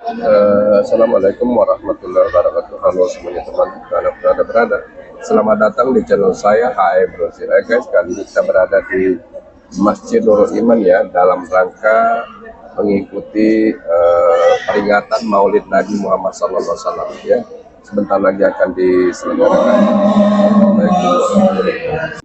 Assalamualaikum warahmatullahi wabarakatuh. Halo semuanya teman berada. Selamat datang di channel saya HM Rozi. Guys, kali ini kita berada di Masjid Nurul Iman ya, dalam rangka mengikuti peringatan Maulid Nabi Muhammad SAW ya. Sebentar lagi akan diselenggarakan. Baik,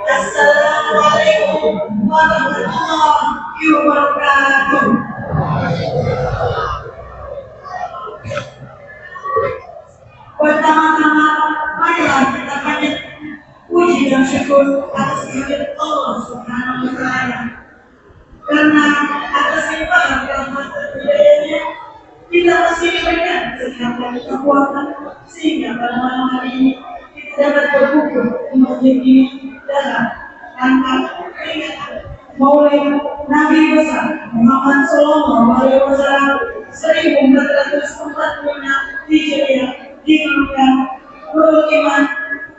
Assalamualaikum warahmatullahi wabarakatuh. Pertama-tama, marilah kita panjat puji dan syukur atas kehadirat Allah Subhanahu wa Ta'ala. Karena atas limpahan rahmat dan hidayahnya, kita masih diberikan kesehatan dan kekuatan sehingga pada malam hari ini kita dapat berkumpul di masjid ini dalam rangka peringatan Maulid Nabi besar Muhammad Sallallahu Alaihi Wasallam 1445 Hijriah di Makkah, Iman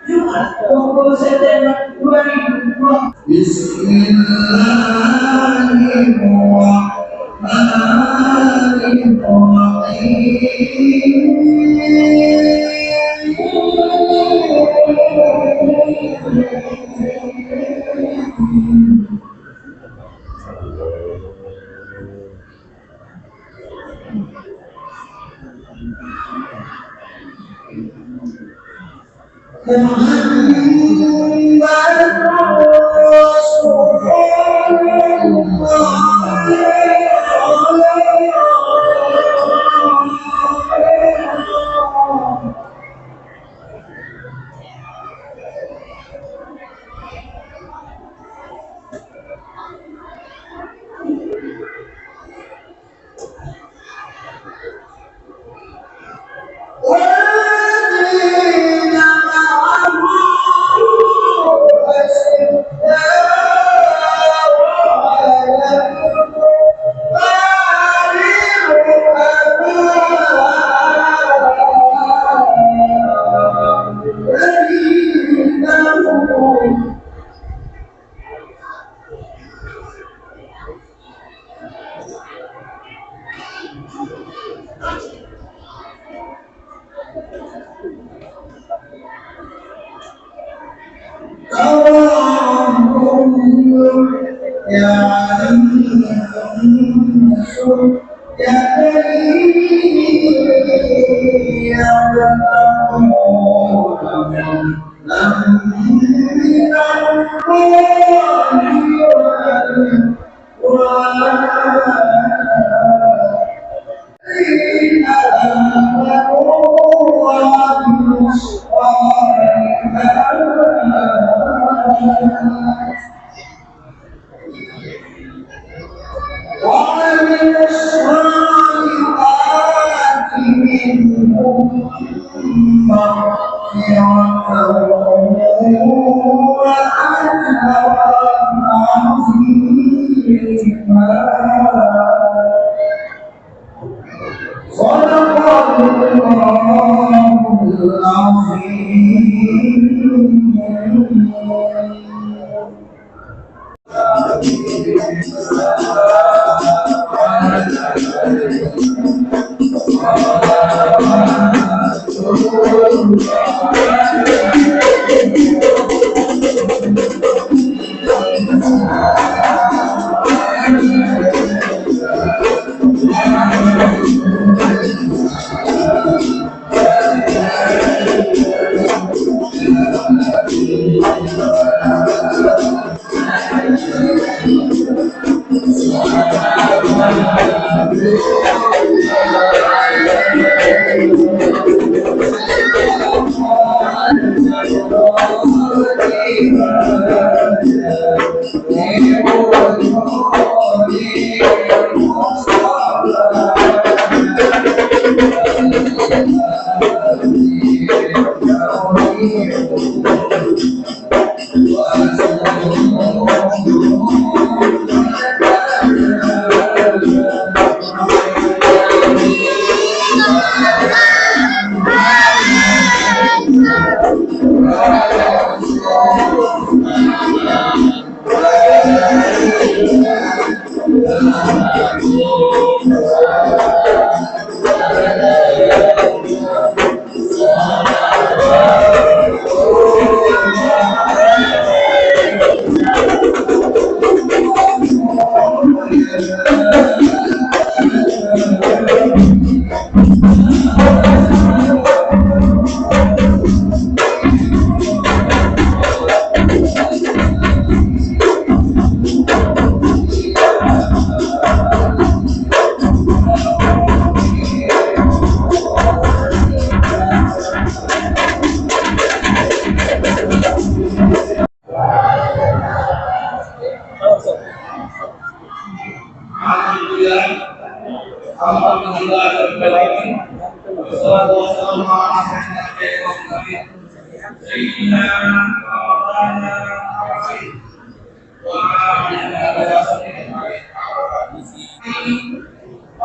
Jumat 20 September 2020.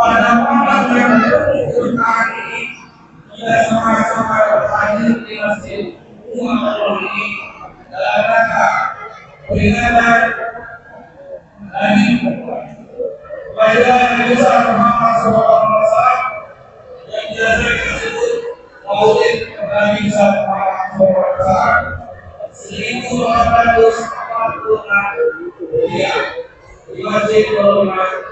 pada malam yang berkah ini kita sama-sama hadir di masjid Umat ini dalam rangka peringatan hari kelahiran Nabi Muhammad SAW yang biasa disebut Maulid Nabi Muhammad SAW 1446 di Masjid Nurul Iman.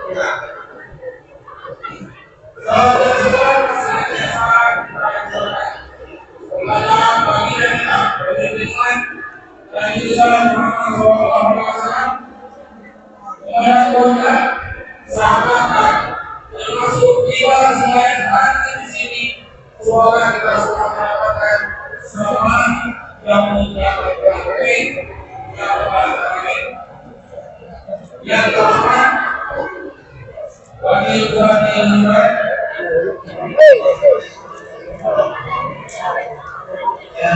Semoga kita semua mendapatkan semua yang mendapatkan yang pertama bagi Tuhan yang baik yang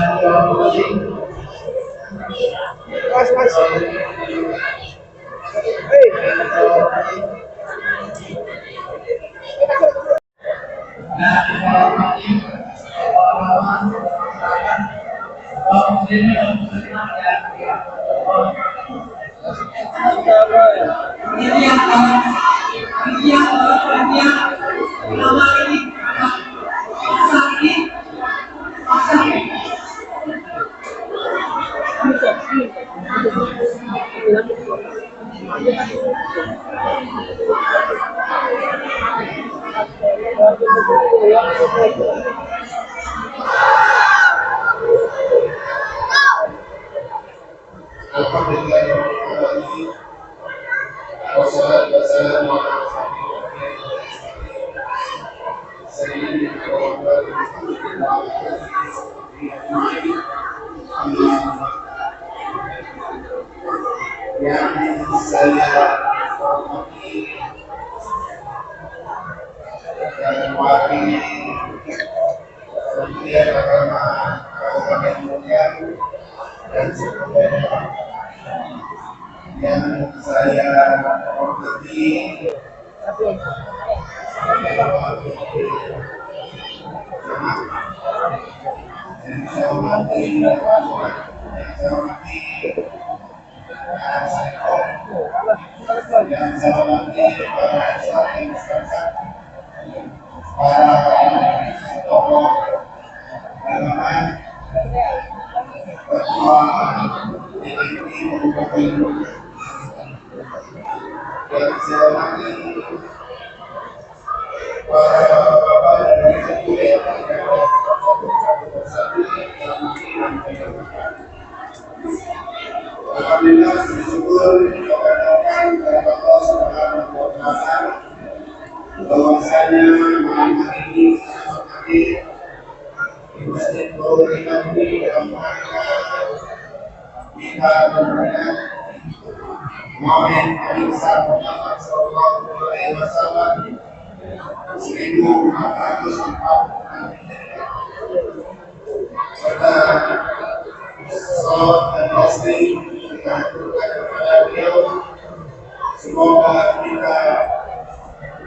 semoga kita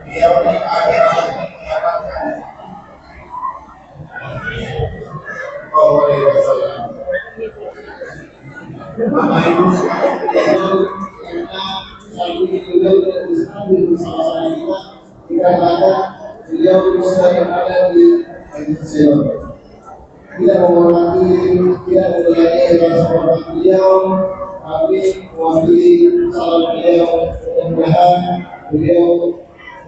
beliau di akhirat mendapatkan Bapak Ibu sekalian, beliau sudah berada di Indonesia. Tidak menghormati, tidak mengenai rasa beliau, tapi mewakili salam beliau. Mudah-mudahan beliau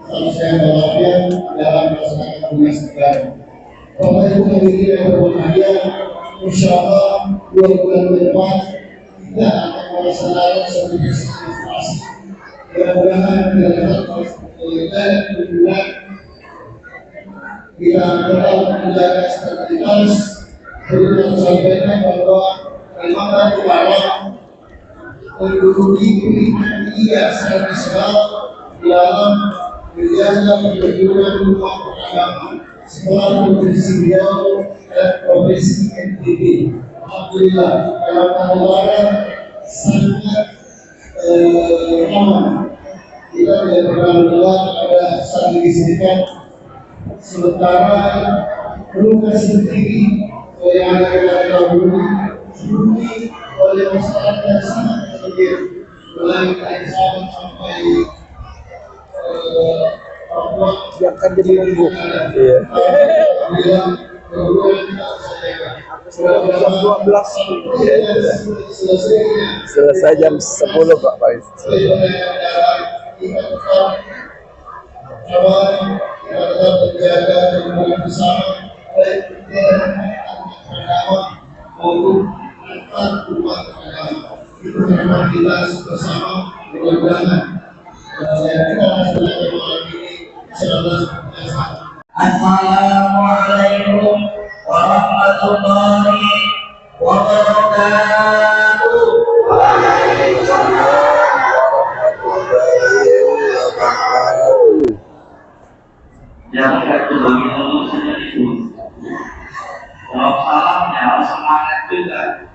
selalu sehat walafiat dalam melaksanakan tugas negara. Bapak Ibu hadirin yang berbahagia, insya Allah 2 bulan ke depan kita akan melaksanakan suatu demonstrasi. Mudah-mudahan kita dapat bulan kita tetap menjaga stabilitas. Kita sampaikan bahwa Kalimantan Utara menduduki peringkat 3 secara nasional dalam Pilihannya perkebunan rumah peragama, sekolah nutrisi beliau dan profesi NTB. Alhamdulillah, kalau tawaran sangat aman. Kita tidak pernah mendengar ada saling disediakan. Sementara rumah sendiri yang ada di dahulu dihuni oleh masyarakat yang sangat kecil, mulai dari Sabang sampai Papua. Yang kan jadi nunggu. Iya. Jam 12. Selesai jam 10 Pak Faris. Itu memang kita bersama mudah-mudahan Assalamualaikum warahmatullahi wabarakatuh. Jangan satu bagi Allah sendiri. Jawab salamnya semangat juga.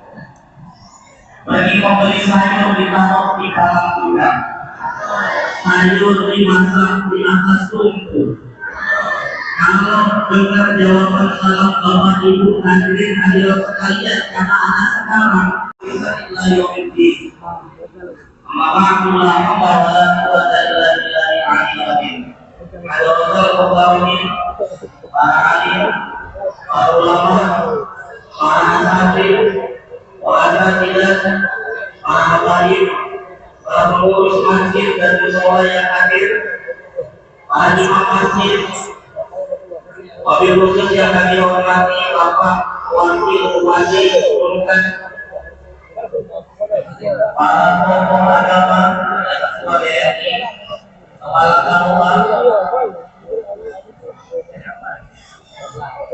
Bagi pembeli sayur di kantor di dalam juga. Sayur dimasak di atas tungku. Kalau dengar jawaban salam Bapak Ibu hadirin hadirat sekalian, karena anak sekarang bisa dilayani. Alhamdulillah, ada Rasul para alim, para ulama, para asatidz, para asatidzah, para habaib, para pengurus masjid dan mushola yang hadir, para imam masjid, wabil khusus yang kami hormati Bapak Wakil Bupati Unkan, para tokoh agama, ketua BRI, kepala KUA,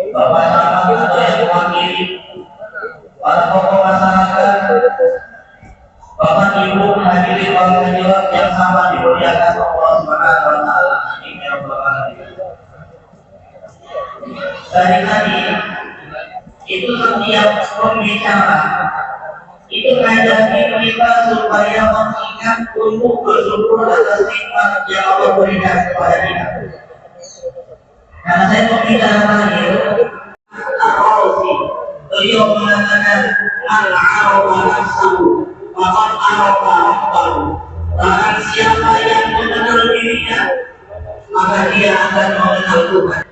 Bapak Camat atau yang mewakili, para tokoh masyarakat, Bapak Ibu hadirin hadirat yang sama dimuliakan Allah Subhanahu wa taala. Amin ya rabbal alamin. Dari tadi itu setiap pembicara itu ngajakin kita supaya mengingat untuk bersyukur atas nikmat yang Allah berikan kepada kita. Karena saya pembicara terakhir, beliau mengatakan al-arafa nafsahu faqad arafa rabbahu. Barang siapa yang mengenal dirinya, maka dia akan mengenal Tuhan.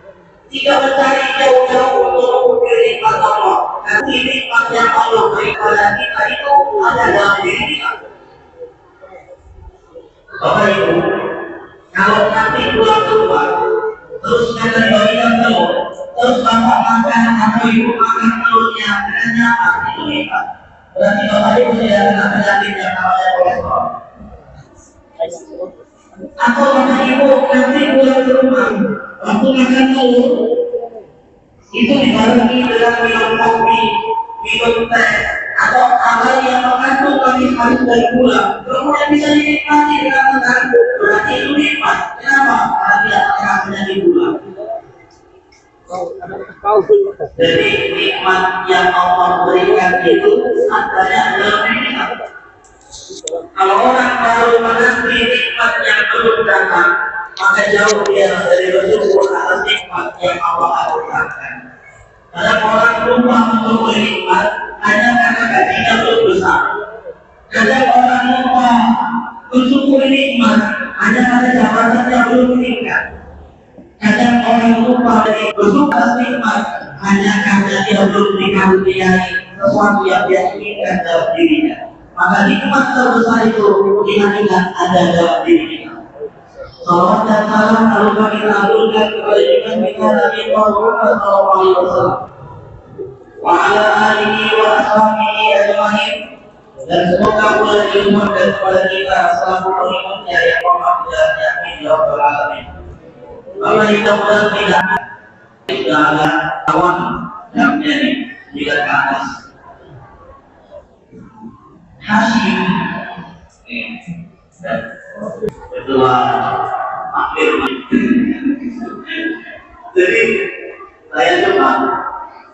Jika mencari jauh-jauh untuk mengukur nikmat Allah, dan nikmat yang Allah berikan kepada kita itu ada dalam diri kita. Bapak Ibu, kalau nanti pulang keluar, terus kalian bagikan telur, terus bapak makan atau ibu makan telurnya dengan nyaman, itu nikmat. Berarti Bapak Ibu tidak kena penyakit yang namanya kolesterol. Atau Bapak Ibu nanti pulang ke rumah, waktu makan telur itu dibarengi dengan minum kopi, minum teh, atau hal yang mengandung manis-manis dan gula, kemudian bisa dinikmati dengan tenang. Berarti itu nikmat. Kenapa? Karena dia akan menjadi gula. Jadi nikmat yang Allah berikan itu adanya dalam diri kita. Kalau orang baru menanti nikmat yang belum datang, maka jauh dia dari bersyukur atas nikmat yang Allah anugerahkan. Karena orang lupa untuk bernikmat hanya karena gajinya belum besar. Kadang orang lupa bersyukur nikmat hanya karena jabatannya belum meningkat. Kadang orang lupa bersyukur atas nikmat hanya karena dia belum dikaruniai sesuatu yang dia inginkan dalam dirinya. Maka nikmat terbesar itu diingat ada dalam diri kita. Salawat dan salam lalu kami aturkan kepada junjungan kita Nabi Muhammad SAW wa ala alihi wa ashabihi ajma'in, dan semoga bulan ilmuwan dan kepada kita selalu pengikutnya yang memakmurkan yakin ya rabbal alamin. Bapak kita mudah-mudahan tidak ada awan yang menjadi jika ke atas Hashim dan kedua firman. Jadi saya coba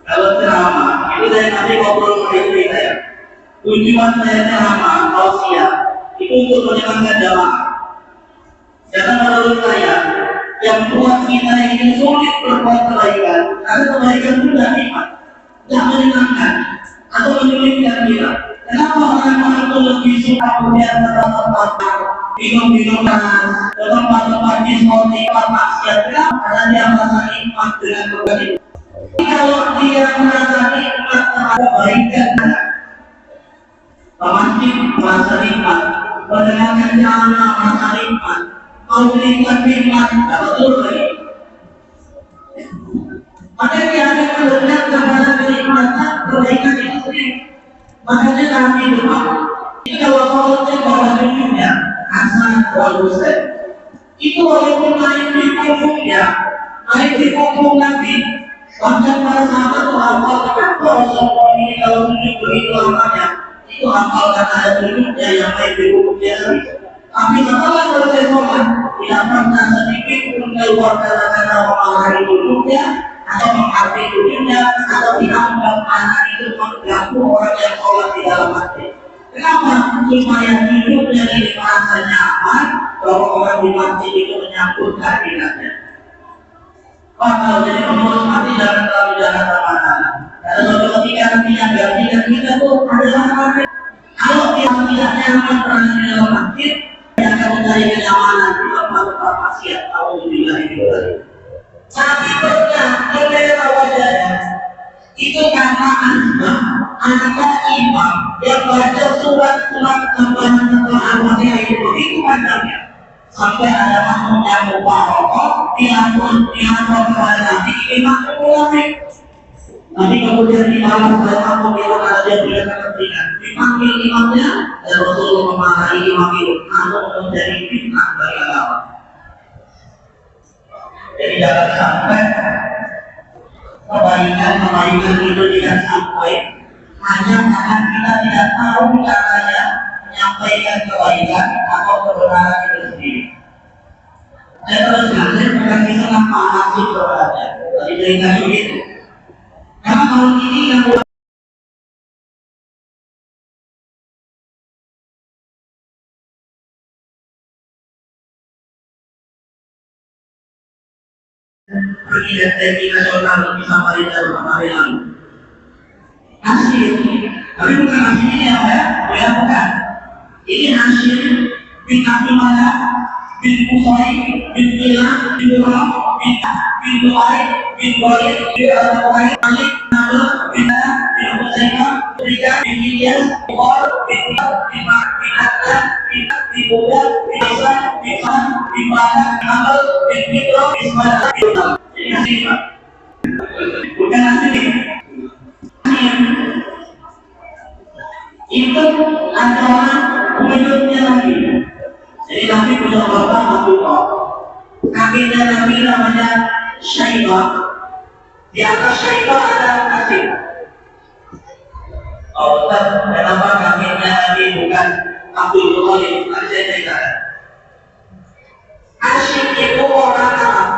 kalau ceramah itu saya nanti ngobrol sama istri saya. Tujuan saya ceramah tausiah itu untuk menyenangkan jamaah. Karena menurut saya yang buat kita ini sulit berbuat kebaikan karena kebaikan itu tidak nikmat, tidak menyenangkan atau menyulitkan kita. Kenapa orang-orang itu lebih suka melihat tempat-tempat minum-minum panas, tempat-tempat diskotik, maksiat? Kenapa? Karena dia merasa nikmat dengan kebaikan. Kalau dia merasa nikmat terhadap kebaikan, masjid merasa nikmat, mendengarkan ceramah merasa nikmat, mau nikmat, tidak betul lagi. Maka dia akan melihat kepada kenikmatan kebaikan itu sendiri. Makanya Nabi berkata, jika wafalnya bahwa dunia asal walusen itu walaupun naik di punggungnya, naik di punggung Nabi, bahkan para sahabat itu hafal kenapa Rasulullah ini kalau duduk begitu lamanya, itu hafal karena ada duduknya yang naik di punggungnya Nabi. Tapi setelah selesai sholat, tidak pernah sedikit pun keluar kata-kata memarahi duduknya, atau menghati duduknya, atau dianggap anak itu mengganggu orang yang sholat di dalam hati. Kenapa? Supaya duduknya ini merasa nyaman, bahwa orang di masjid itu menyambut kehadirannya. Kalau jadi pengurus masjid jangan terlalu jahat sama anak. Karena suatu ketika nanti yang gantikan kita tuh adalah anak. Kalau dia tidak nyaman berada di dalam masjid, dia akan mencari kenyamanan di tempat-tempat maksiat. Alhamdulillah ini. Tapi benar, berbeda wajahnya itu karena anak imam yang baca surat-surat setelah Al-Fatihah itu begitu panjangnya sampai ada makmum yang mubarak dilakukan kepada Nabi imam mulai. Tapi kemudian di malam setelah makmum itu ada yang tidak kepentingan dipanggil imamnya dan Rasulullah memarahi imam itu menjadi fitnah bagi agama. Jadi jangan sampai kebaikan itu tidak sampai hanya karena kita tidak tahu caranya menyampaikan kebaikan atau kebenaran itu sendiri. Saya teruskan, saya bukan bisa nampak maksud kebenarannya. Tadi cerita begitu. Karena kalau ini yang pergi dan teknik nasional bisa Samarinda beberapa hari lalu. Hasil, tapi bukan hasil ini ya, bukan. Ini hasil bin Abdul Malik, bin Qusay, bin Bilal, bin Durrah, bin Du'ay, bin Walid, bin Al-Qurai, Malik, Nabla, bin Adam, bin Husaynah, bin Rika, bin Ilyas, bin Qor, bin Qor, bin Mak, bin Atta, bin Buddha, bin Hasan, bin Khan, bin Badak, bin Amal, bin Fitro, bin Ismail, bin Tal. Ini hasil, bukan hasil ini. Itu adalah wujudnya Nabi. Jadi Nabi punya bapak Abdullah, kakinya Nabi namanya Syaibah. Di atas Syaibah ada Asyik. Oh, kenapa kakinya Nabi bukan Abdul Muthalib? Nanti saya ceritakan. Asyik itu orang Arab.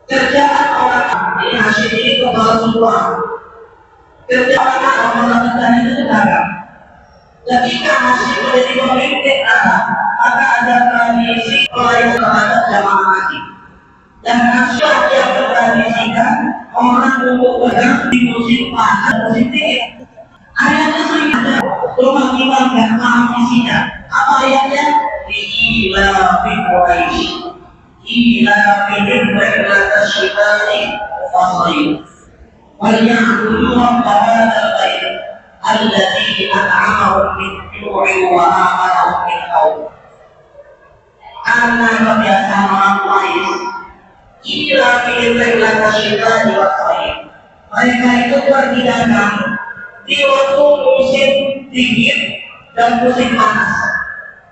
Kerjaan orang Arab. Ini Asyik ini kepala semua. Kerjaan orang Arab itu dagang. Ketika Asyik menjadi pemimpin Arab, maka ada tradisi pelayanan terhadap jamaah haji. Dan Asyik yang bertradisikan orang untuk bergerak di musim panas, musim dingin. Ayatnya sering ada, cuma kita nggak paham isinya. Apa ayatnya? Ila bin Quraisy, ila bin Quraisy syitani fasayid. وَلْيَعْبُدُوا رَبَّ هَذَا الْبَيْتِ الَّذِي أَنْعَمَهُم مِّن جُوعٍ وَآمَنَهُم مِّنْ خَوْفٍ. Karena kebiasaan orang Quraisy, ila bin Quraisy syitani fasayid. Mereka itu pergi dagang di waktu musim dingin dan musim panas.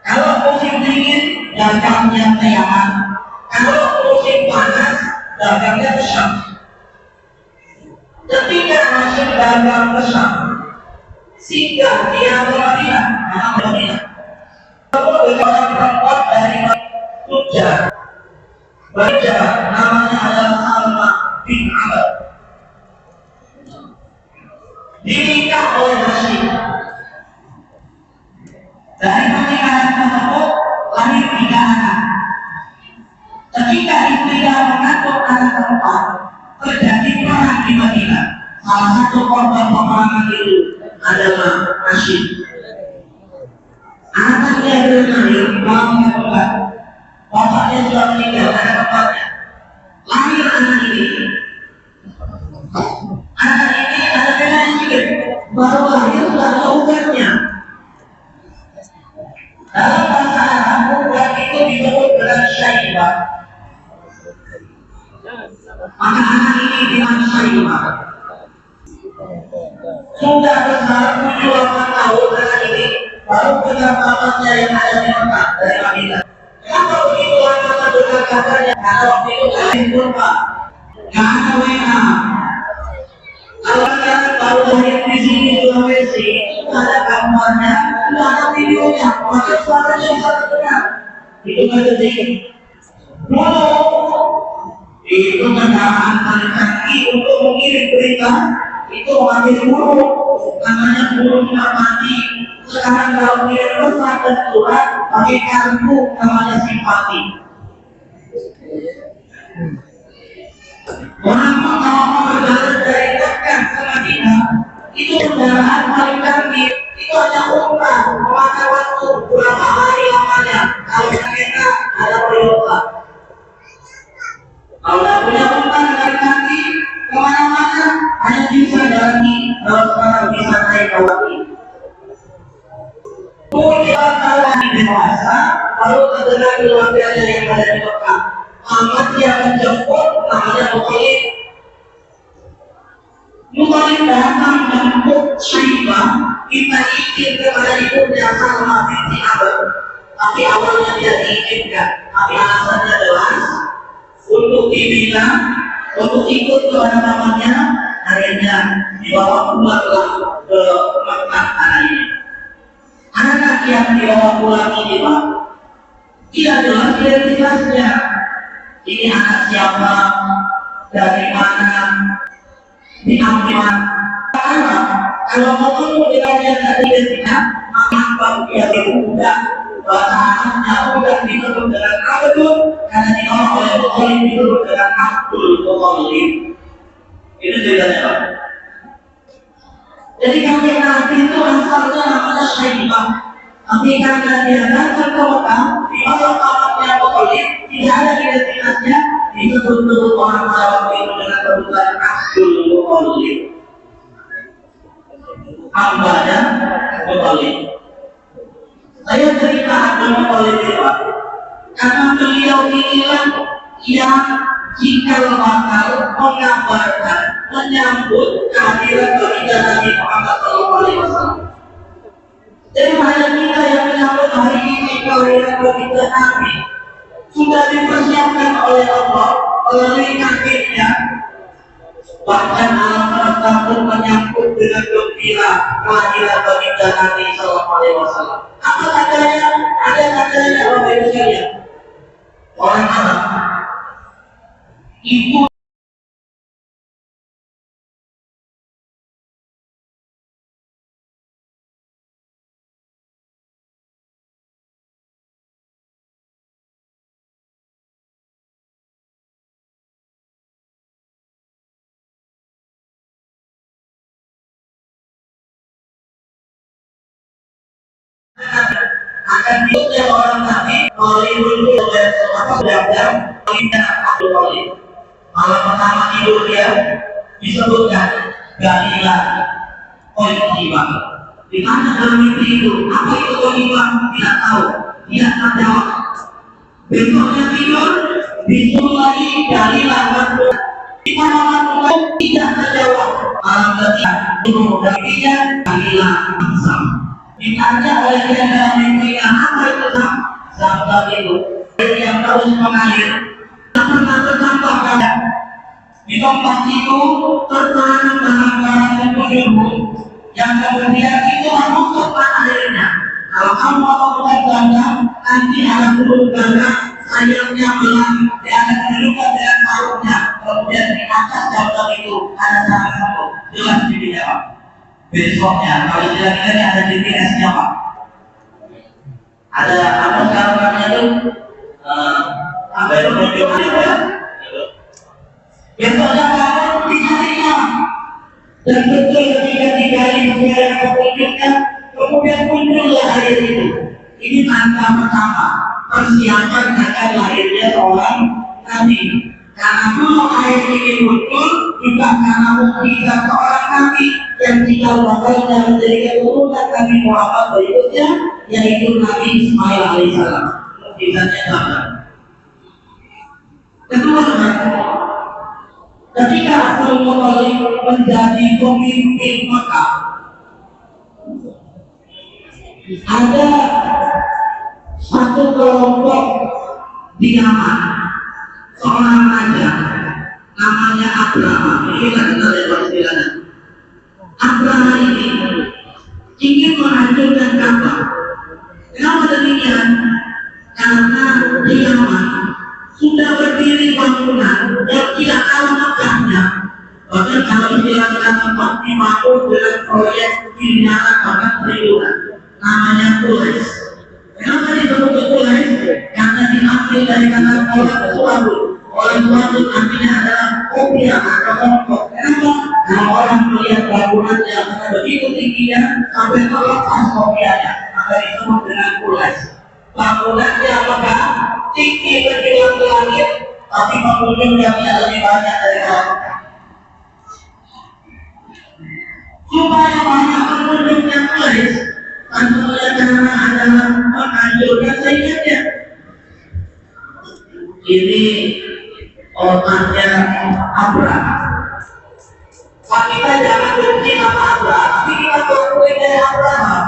Kalau musim dingin, dagangnya tayangan. Kalau musim panas, dagangnya besar. Ketika masuk dagang besar, singgah dia Madinah, Madinah. Lalu orang perempuan dari Tujar baca namanya adalah Salma bin Amr, dinikah oleh Hashim. Dari pernikahan tersebut lahir 3 anak. Ketika istrinya mengandung anak keempat, terjadi perang di Madinah. Salah satu korban peperangan itu adalah Hashim. Anaknya belum lahir, bapaknya keempat. Bapaknya sudah meninggal, anak keempatnya. Lahir anak ini. Anak ini ada beda sedikit. Baru lahir sudah ada ubatnya. Dalam bahasa Arab, ubat itu disebut dengan syaibah. Maka anak ini dengan syaibah. Sudah besar 7-8 tahun anak ini baru kenal pamannya yang ada di Mekah dari Madinah. Kenapa begitu lama mendengar kabarnya? Karena waktu itu kalian lupa. Karena WA. Kalau kalian baru lahir di sini Sulawesi, ada gambarnya, ada videonya, maka suaranya bisa terdengar. Itu kan detik. Dulu itu kendaraan paling canggih untuk mengirim berita. Itu mengambil burung, namanya burung mati. Sekarang kalau mengirim pesan dan surat pakai kartu namanya simpati. Orang pertama berjalan dari Mekah ke Madinah itu kendaraan paling canggih. Itu hanya umrah, memakan waktu berapa hari lamanya. Kalau kita ada berapa? Kalau tidak punya umrah dari canggih kemana-mana hanya bisa jalani. Kalau sekarang bisa naik kawati. Kemudian kalau dewasa, lalu terdengar keluarganya yang ada di Mekah. Amat dia menjemput namanya Mukhalid. Mukhalid datang menjemput Syaibah, kita izin kepada ibunya Salma binti Amr. Tapi awalnya dia diizinkan, tapi alasannya jelas untuk dibina, untuk ikut kepada namanya. Akhirnya dibawa pulanglah ke Mekah anak ini. Anak yang dibawa pulang ini Pak, tidak jelas identitasnya. Ini anak siapa, dari mana, diambil. Karena kalau mau dengan yang tadi identitas, maka dia mudah. Bahasa Arabnya mudah disebut dengan Abdul, karena dibawa oleh Mukhalid disebut dengan Abdul Mukhalid. Itu ceritanya Pak. Jadi kami Nabi itu asalnya namanya Syaibah. Tapi karena dia datang ke Mekah, di bawah kamarnya Mukhalid, tidak ada identitasnya, disebut-sebut orang Arab itu dengan sebutan Abdul Mukhalid. Hambanya Mukhalid. Saya cerita Abdul Mukhalid ini Pak, karena beliau inilah yang jika bakal mengabarkan, menyambut kehadiran baginda Nabi Muhammad SAW. Jadi banyak kita yang menyambut hari ini kehadiran baginda Nabi sudah dipersiapkan oleh Allah melalui kakinya. Bahkan alam semesta menyambut dengan gembira kehadiran baginda Nabi SAW. Apa katanya? Ada katanya Bapak Ibu sekalian. Orang Arab ibu akan diutus orang Nabi oleh dulu oleh apa beragam kita oleh malam pertama tidur dia disebutkan Galila Qolibah. Ditanya dalam mimpi itu apa itu Qolibah, tidak tahu, dia tak jawab. Besoknya tidur disuruh lagi Galila Qolibah. Kita malam tidak terjawab. Malam ketiga disuruh darinya Galila Qolibah. Ditanya oleh dia dalam mimpinya apa itu zam-zam itu yang terus mengalir. Pernah tersampaikan di tempat itu tertanam tanam-tanam tumbuh yang kemudian itu masuk ke airnya. Kalau kamu mau bukan ganda, nanti akan turun ganda sayurnya malah diangkat kedudukan dengan paruhnya, kemudian di atas jabatan itu ada salah satu jelas dijawab. Besoknya kalau kira-kira ada GPS-nya Pak, ada apa sekarang namanya itu apa itu bagaimana ya? Besoknya kamu dicarinya dan betul ketika digali sesuai petunjuknya, kemudian muncullah air itu. Ini tanda pertama persiapan akan lahirnya seorang nabi. Karena kalau air ini muncul juga karena mukjizat seorang nabi yang jika bakalnya menjadi keturunan Nabi Muhammad berikutnya, yaitu Nabi Ismail alaihissalam. Mukjizatnya sama. Kedua, ketika Abdul Muthalib menjadi pemimpin Mekah, ada satu kelompok di Yaman, seorang raja namanya Abraha. Ini kenal ya istilahnya. Abraha ini ingin menghancurkan Ka'bah. Kenapa demikian? Karena di Yaman sudah berdiri bangunan yang tidak kalah megahnya. Bahkan kalau istilahnya tempat dimakmur dengan proyek miliaran bahkan triliunan, namanya Quraisy. Kenapa disebut Quraisy? Karena diambil dari kata orang suatu. Orang suatu artinya adalah kopiah atau kelompok. Kenapa? Kalau orang melihat bangunan yang begitu tingginya sampai terlepas kopiahnya, maka disebut dengan Quraisy. Bangunannya megah, tinggi berkilau ke langit, tapi pengunjungnya tidak lebih banyak dari orang Mekah. Supaya banyak pengunjungnya Quraisy, satu-satunya cara adalah menghancurkan saingannya. Ini otaknya Abraha. Pak, kita jangan benci sama Abraha, tapi kita berkuih dari Abraha.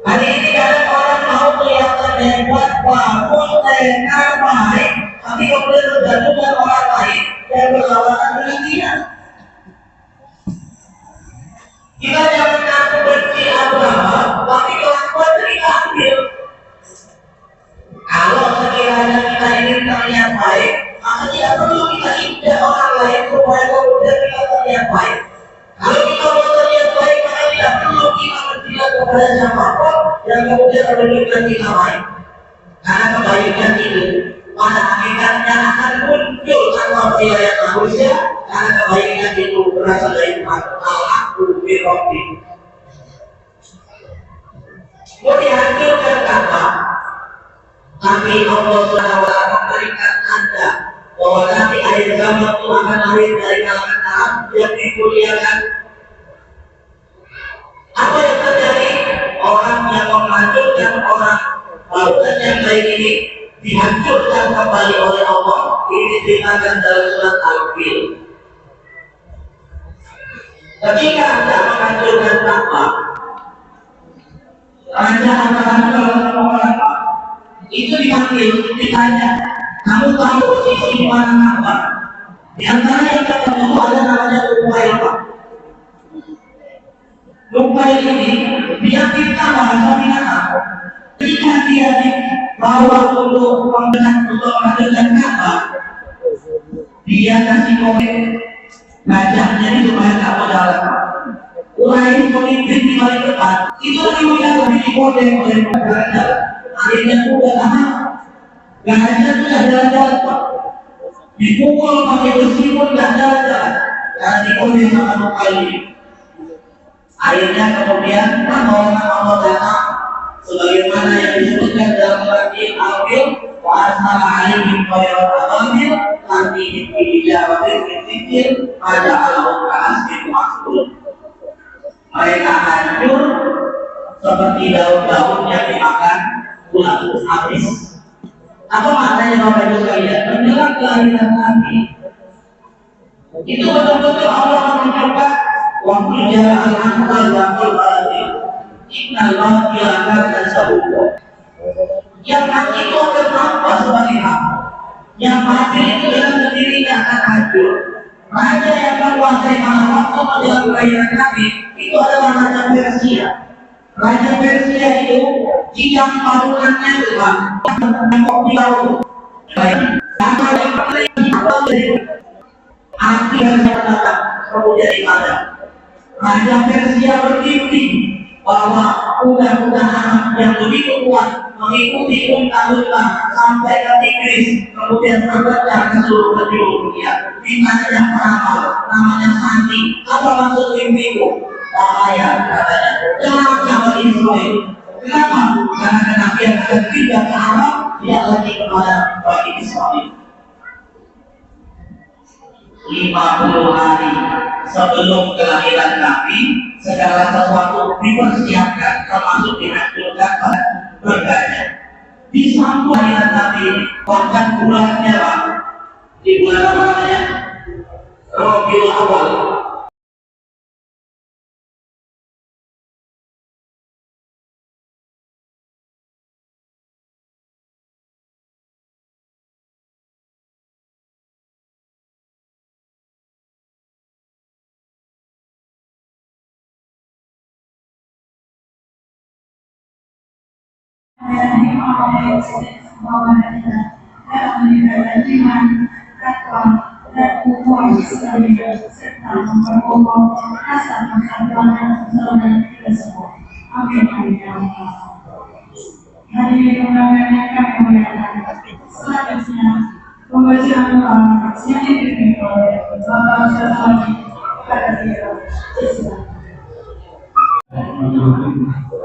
Hari ini kadang orang mau kelihatan hebat, bagus, tenar, baik, tapi kemudian menjatuhkan orang lain yang berlawanan dengan dia. Kita jangan ngaku benci Abraha, tapi kelakuan kita ambil. Kalau sekiranya kita ingin terlihat baik, maka tidak perlu kita injak orang lain supaya kemudian kita terlihat baik. Kalau kita mau terlihat baik, maka tidak perlu kita berjilat kepada siapapun yang kemudian menunjukkan kita baik. Karena kebaikan itu pada hakikatnya akan muncul tanpa penilaian manusia, karena kebaikan itu berasal dari al-aqu birrohim. Mau dihancurkan Ka'bah, tapi Allah SWT memberikan tanda bahwa nanti akhir zaman itu akan lahir dari kalangan Arab yang dimuliakan. Apa yang terjadi? Orang yang menghancurkan orang bangunan yang baik ini dihancurkan kembali oleh Allah. Ini diceritakan dalam surat Al-Fil. Ketika Anda menghancurkan Ka'bah, Raja akan orang itu dipanggil, ditanya, kamu tahu posisi di mana Ka'bah? Di antara yang ketemu ada namanya Lupail, Pak. Lupail ini dia kita bahasa binatang. Ketika dia dibawa untuk menghancurkan Ka'bah, dia kasih komen gajahnya itu supaya tak berjalan. Lain pemimpin di balik depan itu lebih dikode oleh gajah. Akhirnya udah lama gajah sudah jalan-jalan, Pak. Dipukul pakai besi pun tidak jalan-jalan karena dikode sama Lupail ini. Akhirnya kemudian pertolongan Allah datang sebagaimana yang disebutkan dalam surat Al-Fil, wa arsala 'alaihim tayran ababil tarmihim bi hijaratin min sijil faja'alahum ka'asfin ma'kul. Mereka hancur seperti daun-daun yang dimakan ulat habis. Apa maknanya Bapak Ibu sekalian? Menjelang kelahiran Nabi itu betul-betul Allah menunjukkan waktu jalan akal dan al-batil. Innallahu ya'lamu dan sabuqo. Yang hak itu akan tampak sebagai hak. Yang batil itu dengan sendirinya akan hancur. Raja yang menguasai malam waktu menjelang kelahiran Nabi itu adalah Raja Persia. Raja Persia itu jika bangunannya itu Pak, di laut. Baik, sama yang paling akhirnya datang kemudian ada. Raja Persia bermimpi bahwa kuda-kuda Arab yang begitu kuat mengikuti unta-unta sampai ke Tigris, kemudian terbencar ke seluruh penjuru dunia. Di mana yang pertama namanya Santi. Apa maksud mimpiku? Bahaya katanya. Jangan Israel. Kenapa? Karena Nabi yang akan pindah ke Arab, dia lagi kepada Bani Israel. 50 hari sebelum kelahiran Nabi, segala sesuatu dipersiapkan, termasuk dihancurkan pada berganya. Disambut kelahiran Nabi, bahkan bulannya Pak, di bulan apa namanya? Rabiul Awal.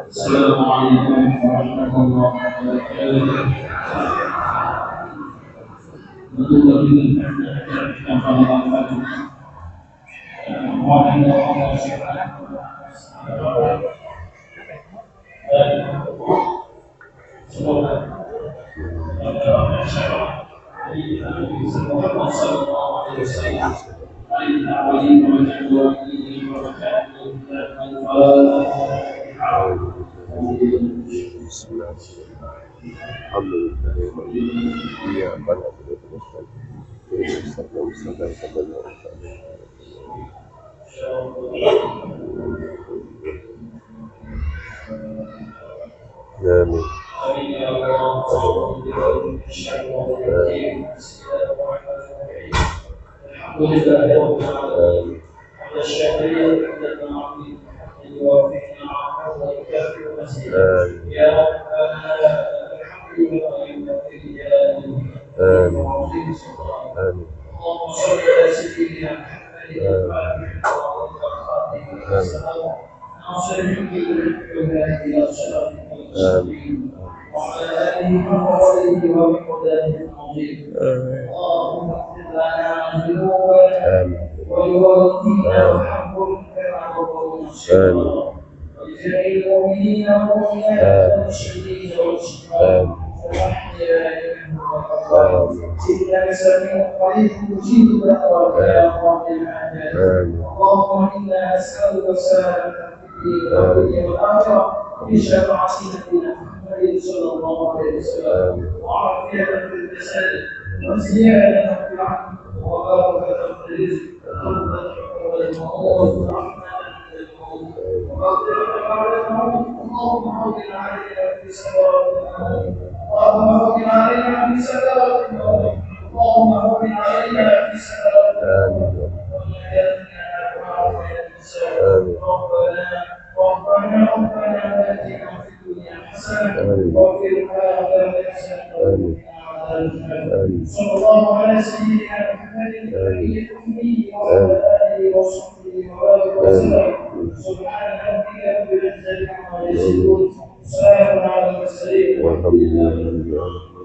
Assalamualaikum warahmatullahi wabarakatuh. Walhamdulillah.